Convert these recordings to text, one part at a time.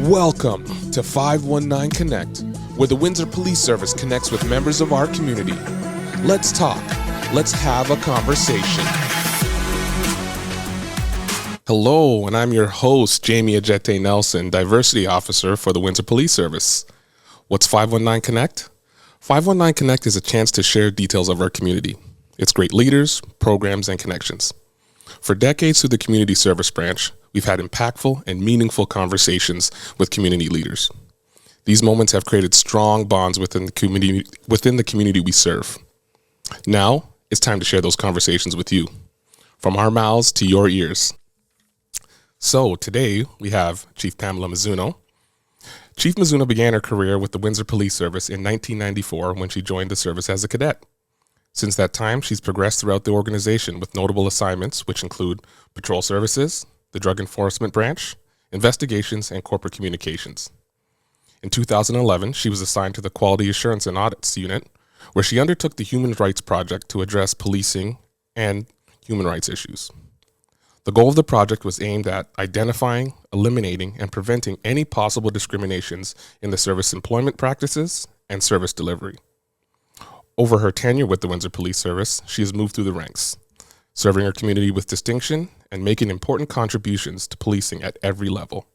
Welcome to 519 Connect, where the Windsor Police Service connects with members of our community. Let's talk. Let's have a conversation. Hello, and I'm your host, Jamie Ajete Nelson, Diversity Officer for the Windsor Police Service. What's 519 Connect? 519 Connect is a chance to share details of our community, its great leaders, programs, and connections. For decades through the Community Service Branch, we've had impactful and meaningful conversations with community leaders. These moments have created strong bonds within the community we serve. Now, it's time to share those conversations with you, from our mouths to your ears. So today, we have Chief Pamela Mizuno. Chief Mizuno began her career with the Windsor Police Service in 1994 when she joined the service as a cadet. Since that time, she's progressed throughout the organization with notable assignments, which include patrol services, the Drug Enforcement Branch, investigations, and corporate communications. In 2011, she was assigned to the Quality Assurance and Audits Unit, where she undertook the Human Rights Project to address policing and human rights issues. The goal of the project was aimed at identifying, eliminating, and preventing any possible discriminations in the service employment practices and service delivery. Over her tenure with the Windsor Police Service, she has moved through the ranks, serving her community with distinction and making important contributions to policing at every level.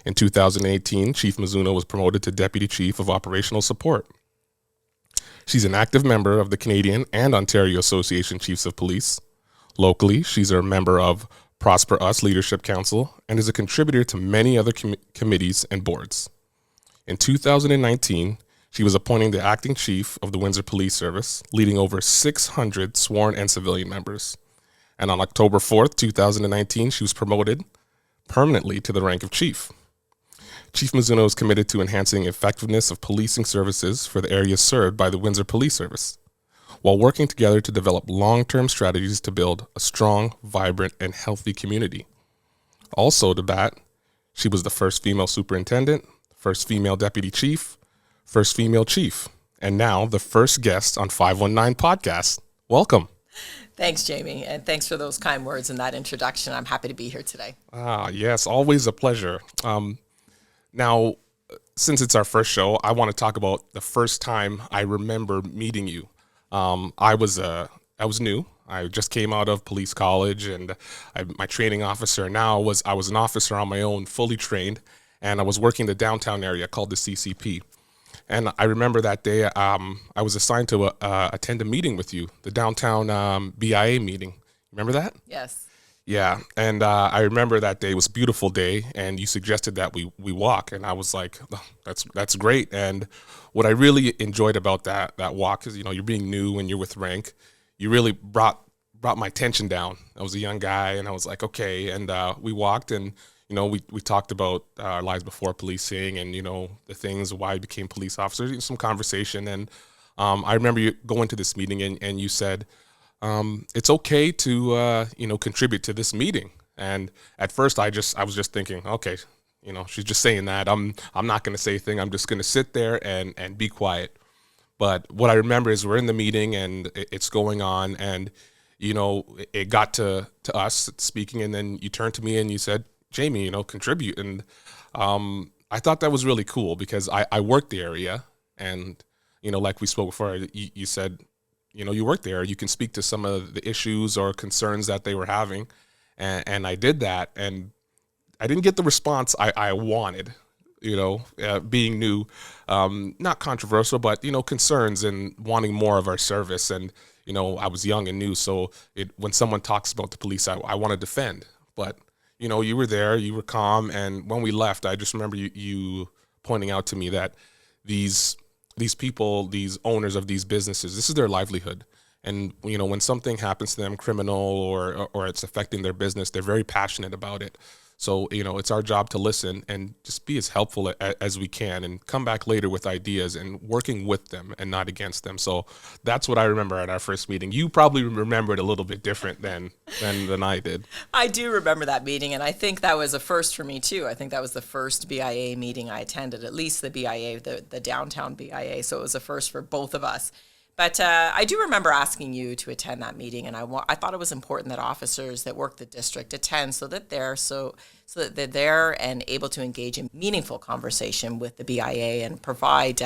In 2018, Chief Mizuno was promoted to Deputy Chief of Operational Support. She's an active member of the Canadian and Ontario Association Chiefs of Police. Locally, she's a member of Prosper Us Leadership Council and is a contributor to many other committees and boards. In 2019, she was appointed the acting chief of the Windsor Police Service, leading over 600 sworn and civilian members. And on October 4th, 2019, she was promoted permanently to the rank of chief. Chief Mizuno is committed to enhancing effectiveness of policing services for the areas served by the Windsor Police Service, while working together to develop long-term strategies to build a strong, vibrant, and healthy community. Also to that, she was the first female superintendent, first female deputy chief, first female chief, and now the first guest on 519 Podcast. Welcome. Thanks, Jamie, and thanks for those kind words and that introduction. I'm happy to be here today. Yes, always a pleasure. Now, since it's our first show, I want to talk about the first time I remember meeting you. I was new. I just came out of police college, and my training officer now I was an officer on my own, fully trained, and I was working the downtown area called the CCP. And I remember that day I was assigned to attend a meeting with you, the downtown BIA meeting. Remember that? Yes. Yeah, and I remember that day. It was a beautiful day, and you suggested that we walk, and I was like, oh, that's great. And what I really enjoyed about that walk is, you're being new and you're with rank. You really brought my tension down. I was a young guy, and I was like, okay. And we walked, and we talked about our lives before policing, and the things why we became police officers. Some conversation, and I remember you going to this meeting, and you said, it's okay to contribute to this meeting. And at first I was just thinking, okay, she's just saying that. I'm not going to say a thing. I'm just going to sit there and be quiet. But what I remember is we're in the meeting and it's going on, and it got to us speaking, and then you turned to me and you said, Jamie, contribute. And I thought that was really cool because I worked the area, and like we spoke before, you said, you work there, you can speak to some of the issues or concerns that they were having. And I did that, and I didn't get the response I wanted, being new, not controversial, but, concerns and wanting more of our service. And, I was young and new. So when someone talks about the police, I want to defend. But, you were there, you were calm. And when we left, I just remember you pointing out to me that these people, these owners of these businesses, this is their livelihood. And, when something happens to them, criminal or it's affecting their business, they're very passionate about it. So, it's our job to listen and just be as helpful as we can and come back later with ideas and working with them and not against them. So that's what I remember at our first meeting. You probably remember it a little bit different than I did. I do remember that meeting, and I think that was a first for me too. I think that was the first BIA meeting I attended, at least the BIA, the downtown BIA. So it was a first for both of us. But I do remember asking you to attend that meeting, and I thought it was important that officers that work the district attend so that they're there and able to engage in meaningful conversation with the BIA and provide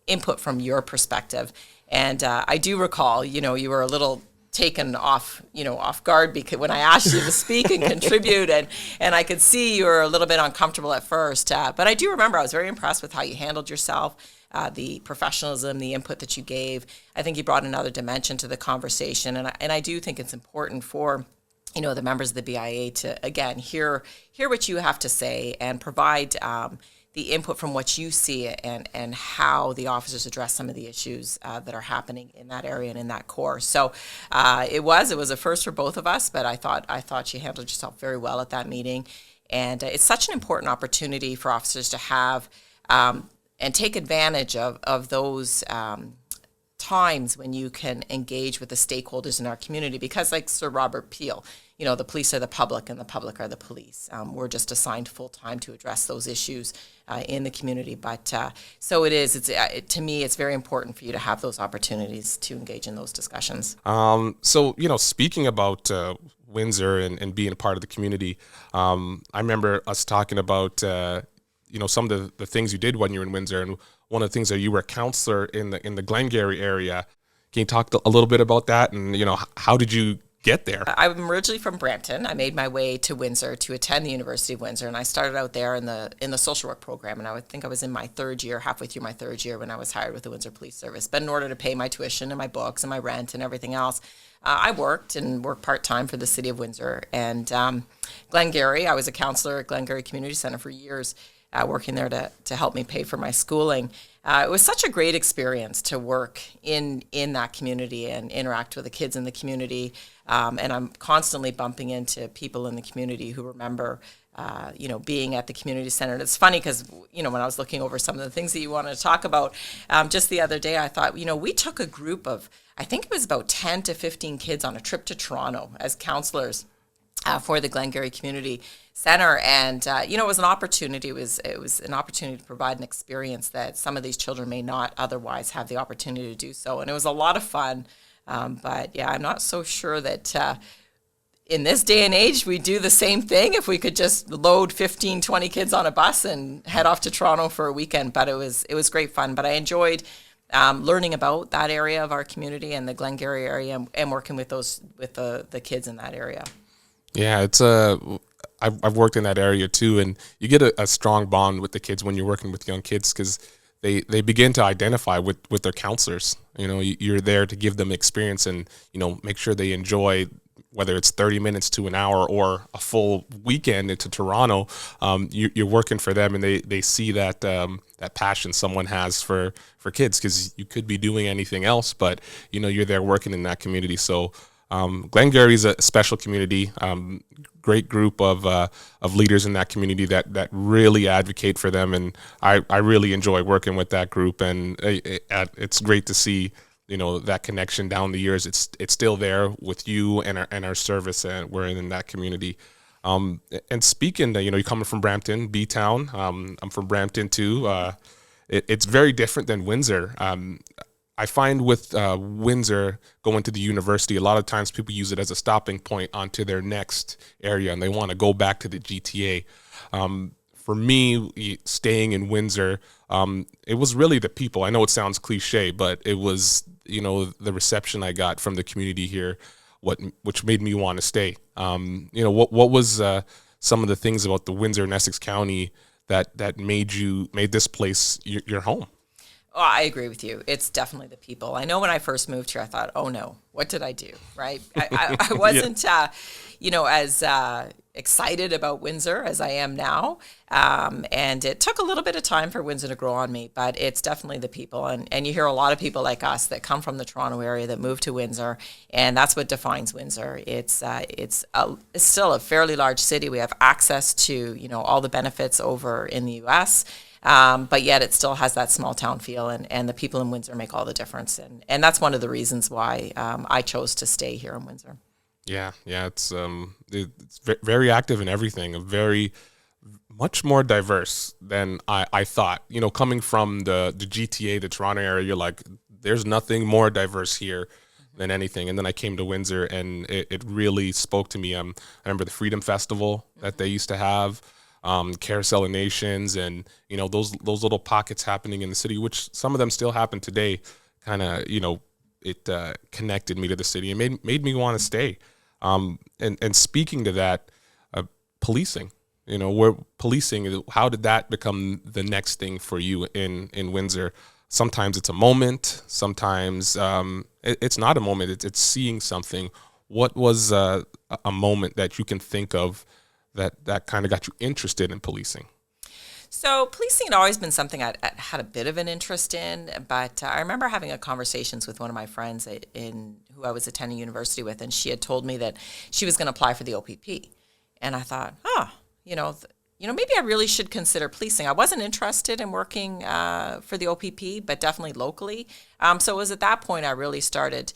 input from your perspective. And I do recall, you were a little taken off guard because when I asked you to speak and contribute, and I could see you were a little bit uncomfortable at first. But I do remember I was very impressed with how you handled yourself. The professionalism, the input that you gave. I think you brought another dimension to the conversation, and I do think it's important for the members of the BIA to again hear what you have to say and provide the input from what you see and how the officers address some of the issues that are happening in that area and in that course. So it was a first for both of us, but I thought you handled yourself very well at that meeting, and it's such an important opportunity for officers to have. And take advantage of those times when you can engage with the stakeholders in our community, because like Sir Robert Peel, the police are the public and the public are the police. We're just assigned full time to address those issues in the community. But so it is. To me, it's very important for you to have those opportunities to engage in those discussions. So speaking about Windsor and being a part of the community, I remember us talking about some of the things you did when you were in Windsor, and one of the things that you were a counselor in the Glengarry area. Can you talk a little bit about that, and how did you get there? I'm originally from Brampton. I made my way to Windsor to attend the University of Windsor, and I started out there in the social work program. And I think I was in my third year, halfway through my third year, when I was hired with the Windsor Police Service. But in order to pay my tuition and my books and my rent and everything else, I worked part-time for the city of Windsor. And Glengarry, I was a counselor at Glengarry Community Center for years. Working there to help me pay for my schooling. It was such a great experience to work in that community and interact with the kids in the community. And I'm constantly bumping into people in the community who remember, being at the community center. And it's funny because, when I was looking over some of the things that you wanted to talk about, just the other day, I thought, we took a group of, I think it was about 10 to 15 kids on a trip to Toronto as counselors for the Glengarry Community Center, and it was an opportunity. It was an opportunity to provide an experience that some of these children may not otherwise have the opportunity to do so, and it was a lot of fun. But yeah, I'm not so sure that in this day and age we do the same thing if we could just load 15, 20 kids on a bus and head off to Toronto for a weekend. But it was great fun. But I enjoyed learning about that area of our community and the Glengarry area, and working with the kids in that area. Yeah, it's I've worked in that area too, and you get a strong bond with the kids when you're working with young kids, because they begin to identify with their counselors. You're there to give them experience and make sure they enjoy, whether it's 30 minutes to an hour or a full weekend into Toronto. You're working for them, and they see that that passion someone has for kids, because you could be doing anything else, but you're there working in that community. So Glengarry is a special community, great group of leaders in that community that really advocate for them, and I really enjoy working with that group, and it's great to see that connection down the years. It's still there with you and our service, and we're in that community. And speaking, you're coming from Brampton, B-Town. I'm from Brampton too. It's very different than Windsor. I find with Windsor going to the university, a lot of times people use it as a stopping point onto their next area, and they want to go back to the GTA. For me, staying in Windsor, it was really the people. I know it sounds cliche, but it was the reception I got from the community here, which made me want to stay. What was some of the things about the Windsor and Essex County that made this place your home? Oh, I agree with you. It's definitely the people. I know when I first moved here, I thought, oh no, what did I do? Right? I wasn't, as excited about Windsor as I am now. And it took a little bit of time for Windsor to grow on me, but it's definitely the people. And you hear a lot of people like us that come from the Toronto area that move to Windsor, and that's what defines Windsor. It's still a fairly large city. We have access to, all the benefits over in the U.S., but yet it still has that small town feel, and the people in Windsor make all the difference. And that's one of the reasons why I chose to stay here in Windsor. Yeah, it's very active in everything, very much more diverse than I thought. Coming from the GTA, the Toronto area, you're like, there's nothing more diverse here than anything. And then I came to Windsor, and it really spoke to me. I remember the Freedom Festival that they used to have, Carousel of Nations, and those little pockets happening in the city, which some of them still happen today. Kind of it connected me to the city and made me want to stay. And speaking to that, policing. Where policing, how did that become the next thing for you in Windsor? Sometimes it's a moment, sometimes it's not a moment, it's seeing something. What was a moment that you can think of that kind of got you interested in policing? So policing had always been something I had a bit of an interest in, but I remember having a conversations with one of my friends who I was attending university with, and she had told me that she was going to apply for the OPP. And I thought, maybe I really should consider policing. I wasn't interested in working for the OPP, but definitely locally. So it was at that point I really started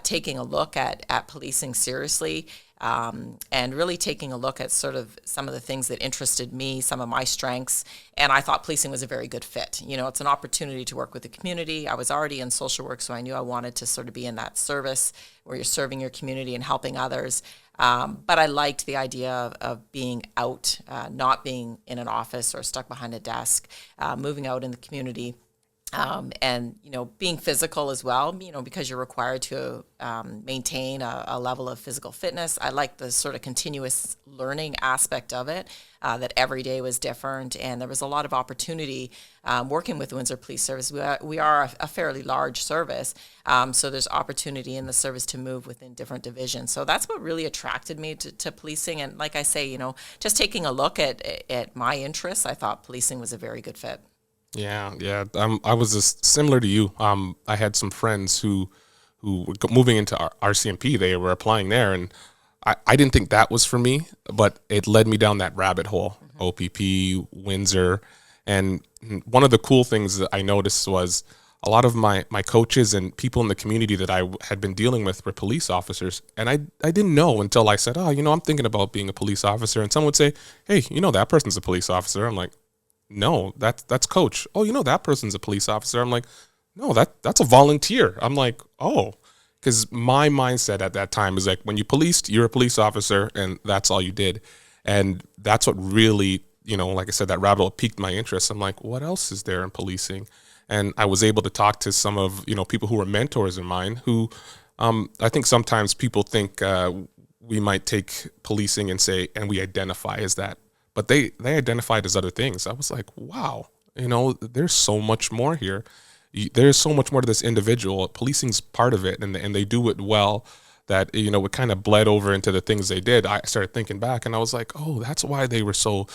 taking a look at policing seriously, and really taking a look at sort of some of the things that interested me, some of my strengths. And I thought policing was a very good fit. It's an opportunity to work with the community. I was already in social work, so I knew I wanted to sort of be in that service where you're serving your community and helping others. But I liked the idea of being out, not being in an office or stuck behind a desk, moving out in the community, and being physical as well. Because you're required to maintain a level of physical fitness. I like the sort of continuous learning aspect of it. That every day was different, and there was a lot of opportunity working with the Windsor Police Service. We are a fairly large service, so there's opportunity in the service to move within different divisions. So that's what really attracted me to policing. And like I say, just taking a look at my interests, I thought policing was a very good fit. Yeah. I was just similar to you. I had some friends who were moving into RCMP. They were applying there, and I didn't think that was for me, but it led me down that rabbit hole. OPP, Windsor, and one of the cool things that I noticed was a lot of my coaches and people in the community that I had been dealing with were police officers, and I didn't know until I said, I'm thinking about being a police officer, and someone would say, hey, that person's a police officer. I'm like, no, that's coach. Oh, that person's a police officer. I'm like, no, that's a volunteer. I'm like, oh, because my mindset at that time is like, when you policed, you're a police officer, and that's all you did. And that's what really, like I said, that rabbit hole piqued my interest. I'm like, what else is there in policing? And I was able to talk to some of, people who were mentors of mine who, I think sometimes people think we might take policing and say, and we identify as that. But they identified as other things. I was like, wow, there's so much more here. There's so much more to this individual. Policing's part of it, and they do it well. That it kind of bled over into the things they did. I started thinking back, and I was like, oh, that's why they were so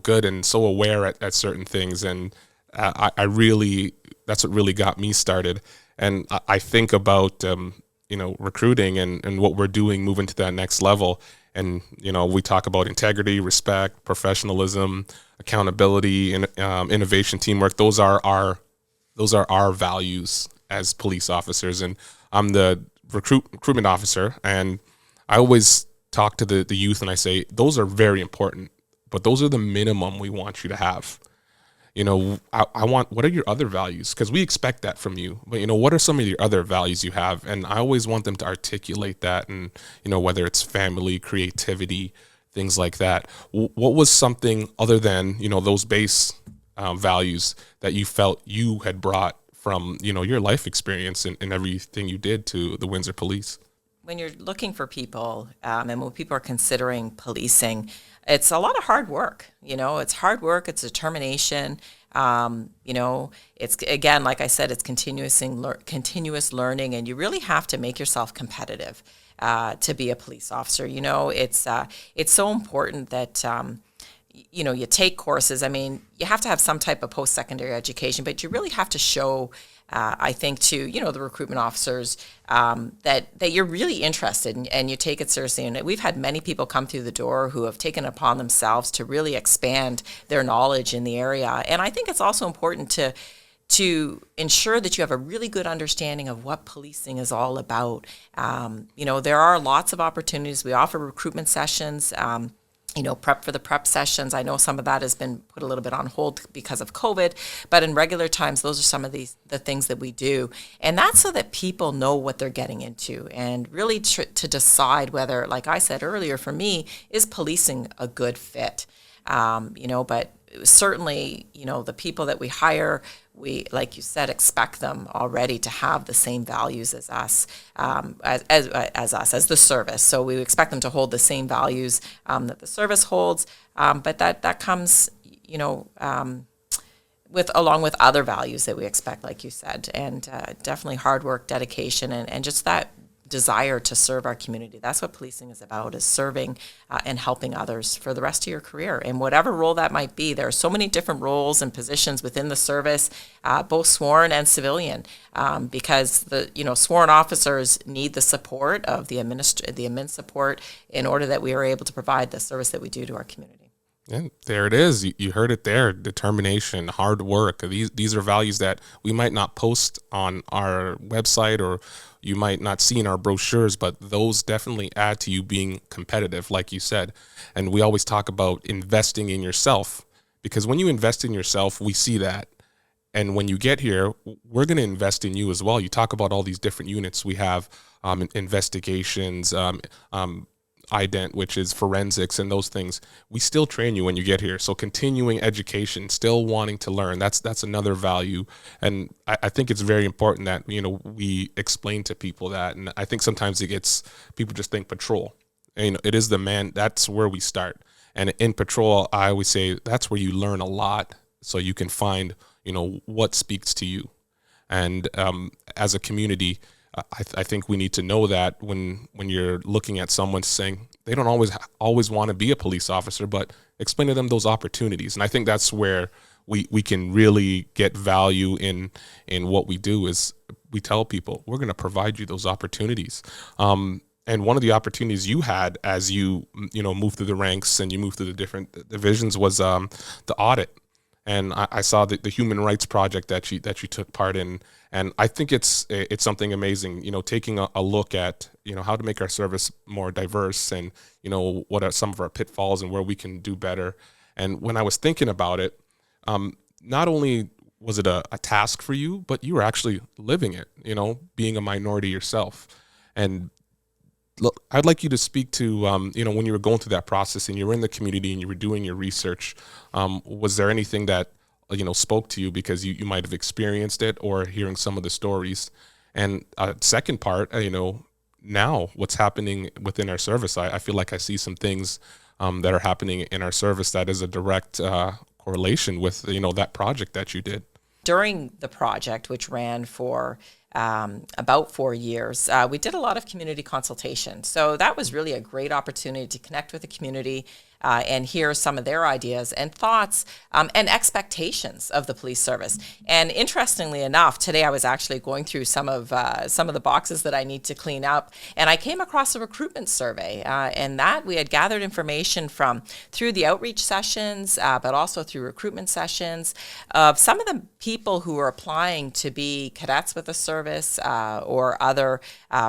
good and so aware at certain things. And I really, that's what really got me started. And I think about recruiting and what we're doing, moving to that next level. And we talk about integrity, respect, professionalism, accountability, and innovation, teamwork. Those are our values as police officers. And I'm the recruitment officer, and I always talk to the youth and I say, those are very important, but those are the minimum we want you to have. I want, what are your other values? Because we expect that from you, but what are some of your other values you have? And I always want them to articulate that, and whether it's family, creativity, things like that. What was something other than those base values that you felt you had brought from your life experience and everything you did to the Windsor Police? When you're looking for people, and when people are considering policing, it's a lot of hard work. It's hard work, it's determination. It's, again, like I said, it's continuous learning, and you really have to make yourself competitive to be a police officer. It's so important that you take courses. I mean, you have to have some type of post-secondary education, but you really have to show, I think, to the recruitment officers that you're really interested and you take it seriously. And we've had many people come through the door who have taken it upon themselves to really expand their knowledge in the area. And I think it's also important to ensure that you have a really good understanding of what policing is all about. There are lots of opportunities. We offer recruitment sessions. prep for the prep sessions. I know some of that has been put a little bit on hold because of COVID, but in regular times, those are some of the things that we do. And that's so that people know what they're getting into and really to decide whether, like I said earlier, for me, is policing a good fit? But certainly, the people that we hire, we, like you said, expect them already to have the same values as us, as the service. So we expect them to hold the same values that the service holds, but that comes, along with other values that we expect, like you said, and definitely hard work, dedication, and just that desire to serve our community. That's what policing is about, is serving and helping others for the rest of your career. And whatever role that might be, there are so many different roles and positions within the service, both sworn and civilian, because the sworn officers need the support of the admin support in order that we are able to provide the service that we do to our community. And there it is. You heard it there. Determination, hard work. These are values that we might not post on our website or you might not see in our brochures, but those definitely add to you being competitive, like you said. And we always talk about investing in yourself, because when you invest in yourself, we see that. And when you get here, we're going to invest in you as well. You talk about all these different units we have, investigations, ident, which is forensics and those things. We still train you when you get here. So continuing education, still wanting to learn, that's another value. And I think it's very important that, we explain to people that. And I think sometimes people just think patrol. And, it is that's where we start. And in patrol, I always say that's where you learn a lot so you can find, what speaks to you. And as a community, I think we need to know that when you're looking at someone saying they don't always want to be a police officer, but explain to them those opportunities. And I think that's where we can really get value in what we do is we tell people we're going to provide you those opportunities. And one of the opportunities you had as you moved through the ranks and you moved through the different divisions was the audit. And I saw the Human Rights Project that you took part in, and I think it's something amazing. Taking a look at how to make our service more diverse, and what are some of our pitfalls and where we can do better. And when I was thinking about it, not only was it a task for you, but you were actually living it. Being a minority yourself, and look, I'd like you to speak to, when you were going through that process and you were in the community and you were doing your research, was there anything that, spoke to you because you might have experienced it or hearing some of the stories? And second part, now what's happening within our service, I feel like I see some things that are happening in our service that is a direct correlation with, that project that you did. During the project, which ran for about 4 years, we did a lot of community consultation. So that was really a great opportunity to connect with the community and hear some of their ideas and thoughts and expectations of the police service. And interestingly enough, today I was actually going through some of the boxes that I need to clean up, and I came across a recruitment survey, and that we had gathered information through the outreach sessions, but also through recruitment sessions of some of the people who were applying to be cadets with the service or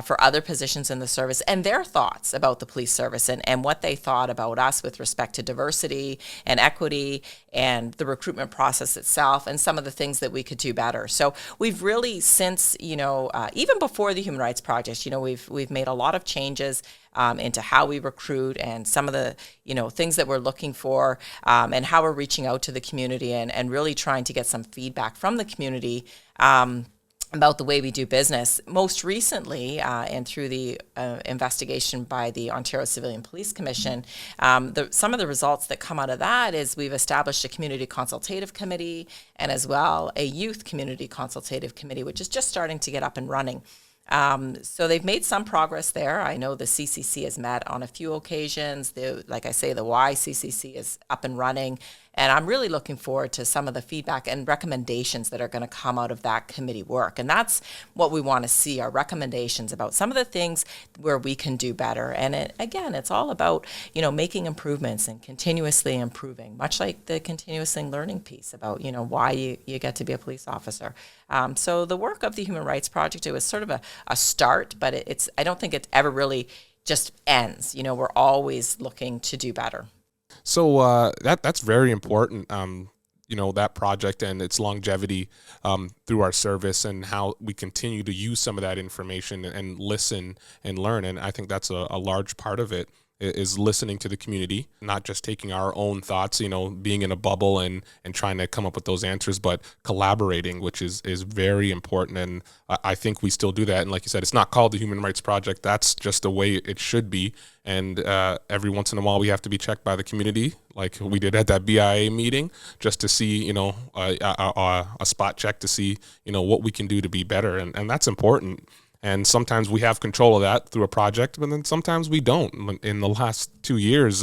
for other positions in the service, and their thoughts about the police service and what they thought about us with respect to diversity and equity and the recruitment process itself and some of the things that we could do better. So we've really since, even before the Human Rights Project, we've made a lot of changes into how we recruit and some of the, things that we're looking for and how we're reaching out to the community and really trying to get some feedback from the community about the way we do business. Most recently, and through the investigation by the Ontario Civilian Police Commission, some of the results that come out of that is we've established a community consultative committee and as well a youth community consultative committee, which is just starting to get up and running. So they've made some progress there. I know the CCC has met on a few occasions. Like I say, the YCCC is up and running. And I'm really looking forward to some of the feedback and recommendations that are going to come out of that committee work. And that's what we want to see, are recommendations about some of the things where we can do better. And it's all about, making improvements and continuously improving, much like the continuously learning piece about, why you get to be a police officer. So the work of the Human Rights Project, it was sort of a start, but I don't think it ever really just ends. We're always looking to do better. So that's very important. That project and its longevity through our service, and how we continue to use some of that information and listen and learn. And I think that's a large part of it, is listening to the community, not just taking our own thoughts, being in a bubble and trying to come up with those answers, but collaborating, which is very important. And I think we still do that. And like you said, it's not called the Human Rights Project. That's just the way it should be. And every once in a while, we have to be checked by the community, like we did at that BIA meeting, just to see, a spot check to see, what we can do to be better. And that's important. And sometimes we have control of that through a project, but then sometimes we don't. In the last 2 years,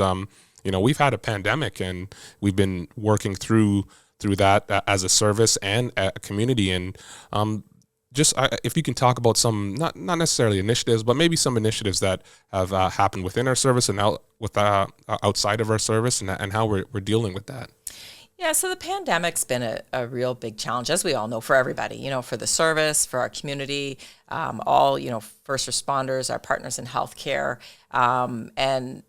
we've had a pandemic, and we've been working through that as a service and a community. And if you can talk about some, not necessarily initiatives, but maybe some initiatives that have happened within our service and outside of our service, and how we're dealing with that. Yeah, so the pandemic's been a real big challenge, as we all know, for everybody, for the service, for our community, all, first responders, our partners in healthcare, and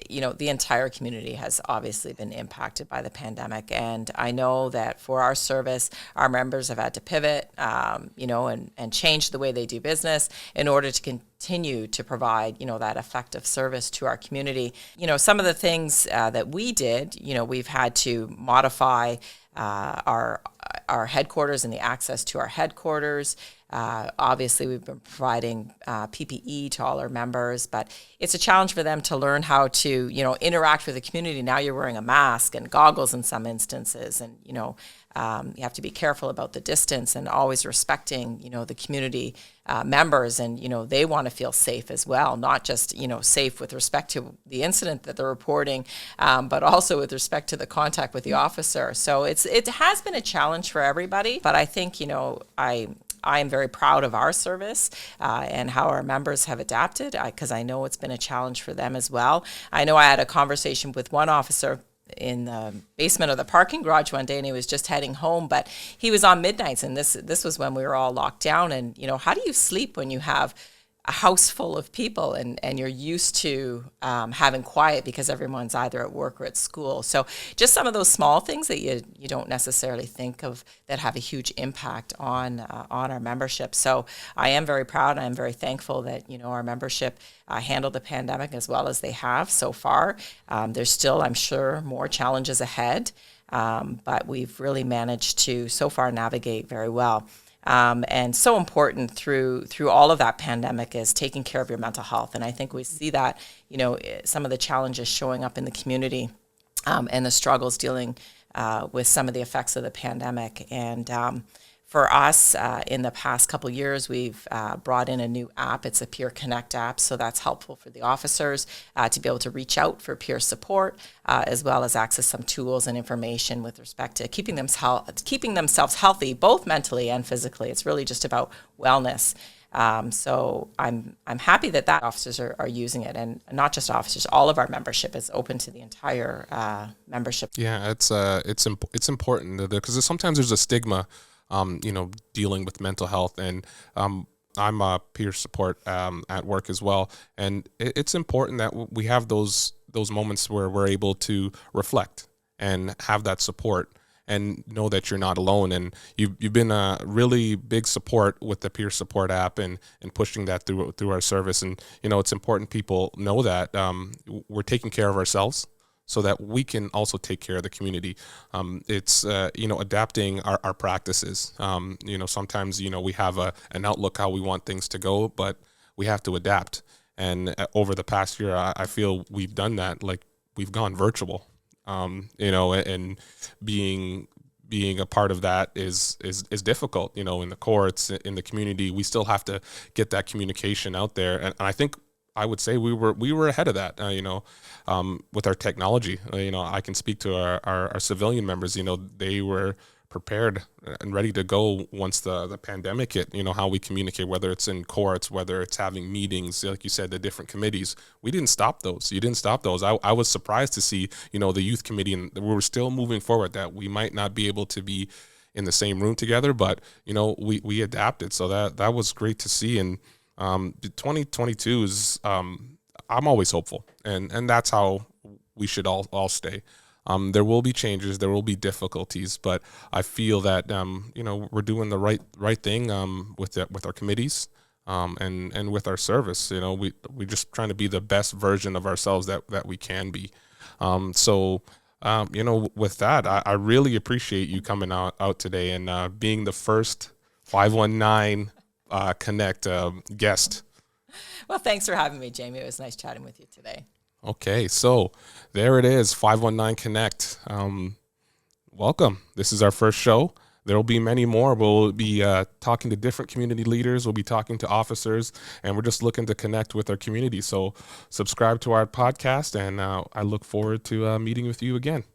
the entire community has obviously been impacted by the pandemic. And I know that for our service, our members have had to pivot, and change the way they do business in order to continue to provide, that effective service to our community. Some of the things that we did, we've had to modify our headquarters and the access to our headquarters. Obviously, we've been providing PPE to all our members, but it's a challenge for them to learn how to, interact with the community. Now you're wearing a mask and goggles in some instances, and you have to be careful about the distance and always respecting, the community members, and they want to feel safe as well, not just safe with respect to the incident that they're reporting, but also with respect to the contact with the officer. So it has been a challenge for everybody, but I think I am very proud of our service and how our members have adapted, because I know it's been a challenge for them as well. I know I had a conversation with one officer in the basement of the parking garage one day, and he was just heading home, but he was on midnights, and this was when we were all locked down. And how do you sleep when you have a house full of people and you're used to having quiet because everyone's either at work or at school? So just some of those small things that you don't necessarily think of that have a huge impact on our membership. So I am very proud. I am very thankful that our membership handled the pandemic as well as they have so far. There's still, I'm sure, more challenges ahead, but we've really managed to so far navigate very well. And so important through all of that pandemic is taking care of your mental health. And I think we see that, some of the challenges showing up in the community, and the struggles dealing with some of the effects of the pandemic. And for us, in the past couple years, we've brought in a new app. It's a Peer Connect app, so that's helpful for the officers to be able to reach out for peer support, as well as access some tools and information with respect to keeping themselves healthy, both mentally and physically. It's really just about wellness. So I'm happy that officers are using it, and not just officers. All of our membership is open to the entire membership. Yeah, it's important because sometimes there's a stigma, dealing with mental health, and I'm a peer support at work as well, and it's important that we have those moments where we're able to reflect and have that support and know that you're not alone. And you've been a really big support with the peer support app and pushing that through our service. And it's important people know that we're taking care of ourselves, so that we can also take care of the community. It's adapting our practices. Sometimes we have an outlook how we want things to go, but we have to adapt. And over the past year, I feel we've done that. Like, we've gone virtual. And being a part of that is difficult. In the courts, in the community, we still have to get that communication out there. And I think I would say we were ahead of that, with our technology. I can speak to our civilian members. They were prepared and ready to go once the pandemic hit. How we communicate, whether it's in courts, whether it's having meetings, like you said, the different committees. We didn't stop those. You didn't stop those. I was surprised to see, the youth committee, and we were still moving forward, that we might not be able to be in the same room together, but, we adapted. So that was great to see. And 2022 is, I'm always hopeful, and that's how we should all stay. There will be changes, there will be difficulties, but I feel that we're doing the right thing with our committees, and with our service. We're just trying to be the best version of ourselves that we can be. With that, I really appreciate you coming out today and being the first 519 Connect guest. Well, thanks for having me, Jamie. It was nice chatting with you today. Okay, so there it is, 519 Connect. Welcome. This is our first show. There will be many more. We'll be talking to different community leaders. We'll be talking to officers, and we're just looking to connect with our community. So subscribe to our podcast, and I look forward to meeting with you again.